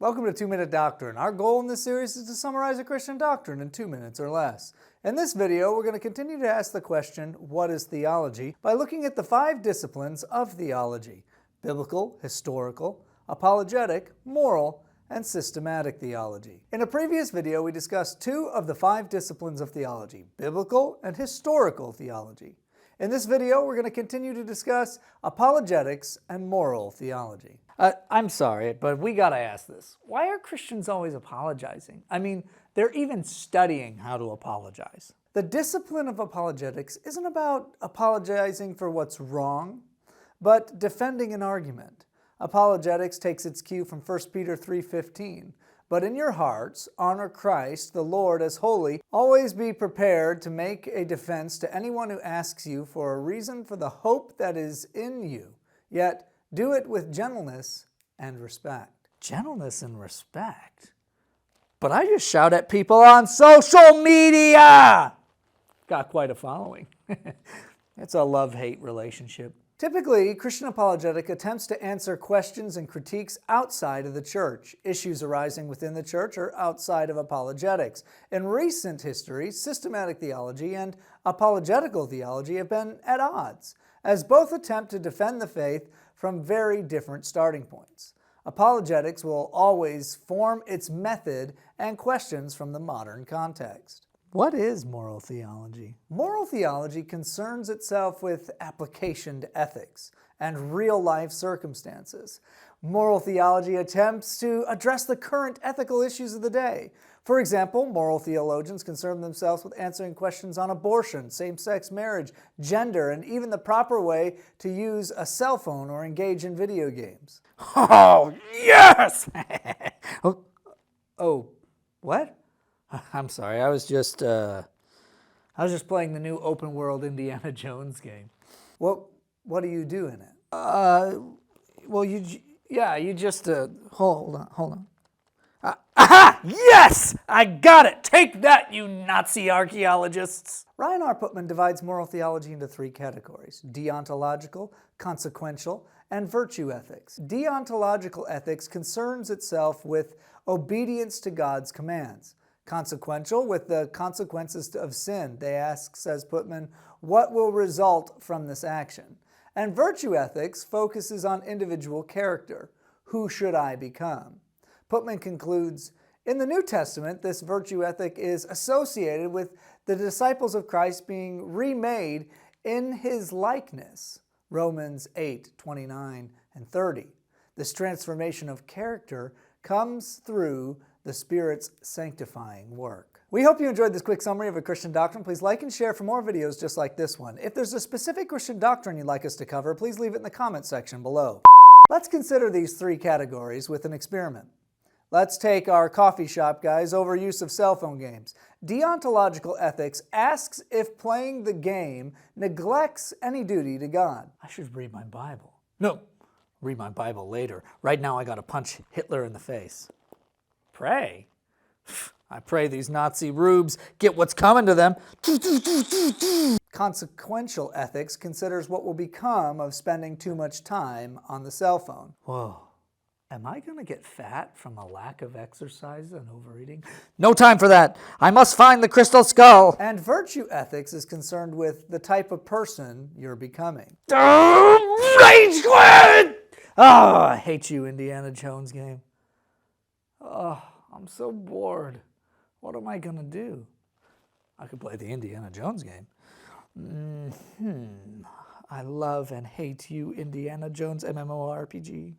Welcome to 2 Minute Doctrine. Our goal in this series is to summarize a Christian doctrine in 2 minutes or less. In this video, we're going to continue to ask the question, what is theology, by looking at the 5 disciplines of theology: biblical, historical, apologetic, moral, and systematic theology. In a previous video, we discussed 2 of the 5 disciplines of theology: biblical and historical theology. In this video, we're going to continue to discuss apologetics and moral theology. I'm sorry, but we got to ask this. Why are Christians always apologizing? I mean, they're even studying how to apologize. The discipline of apologetics isn't about apologizing for what's wrong, but defending an argument. Apologetics takes its cue from 1 Peter 3:15. But in your hearts, honor Christ, the Lord, as holy. Always be prepared to make a defense to anyone who asks you for a reason for the hope that is in you. Yet do it with gentleness and respect. Gentleness and respect? But I just shout at people on social media! Got quite a following. It's a love-hate relationship. Typically, Christian apologetic attempts to answer questions and critiques outside of the church, issues arising within the church or outside of apologetics. In recent history, systematic theology and apologetical theology have been at odds, as both attempt to defend the faith from very different starting points. Apologetics will always form its method and questions from the modern context. What is moral theology? Moral theology concerns itself with application to ethics and real-life circumstances. Moral theology attempts to address the current ethical issues of the day. For example, moral theologians concern themselves with answering questions on abortion, same-sex marriage, gender, and even the proper way to use a cell phone or engage in video games. Oh, yes! Oh, what? I'm sorry, I was just playing the new open world Indiana Jones game. What do you do in it? Well, you just, hold on. Aha! Yes! I got it! Take that, you Nazi archaeologists! Ryan R. Putman divides moral theology into 3 categories: deontological, consequential, and virtue ethics. Deontological ethics concerns itself with obedience to God's commands. Consequential, with the consequences of sin. They ask, says Putman, what will result from this action? And virtue ethics focuses on individual character. Who should I become? Putman concludes, in the New Testament, this virtue ethic is associated with the disciples of Christ being remade in his likeness. Romans 8:29 and 30. This transformation of character comes through the Spirit's sanctifying work. We hope you enjoyed this quick summary of a Christian doctrine. Please like and share for more videos just like this one. If there's a specific Christian doctrine you'd like us to cover, please leave it in the comment section below. Let's consider these 3 categories with an experiment. Let's take our coffee shop guy's overuse of cell phone games. Deontological ethics asks if playing the game neglects any duty to God. I should read my Bible. No, read my Bible later. Right now I gotta punch Hitler in the face. Pray? I pray these Nazi rubes get what's coming to them. Consequential ethics considers what will become of spending too much time on the cell phone. Whoa. Am I going to get fat from a lack of exercise and overeating? No time for that. I must find the crystal skull. And virtue ethics is concerned with the type of person you're becoming. Rage quit! Oh, I hate you, Indiana Jones game. Oh, I'm so bored. What am I going to do? I could play the Indiana Jones game. I love and hate you, Indiana Jones MMORPG.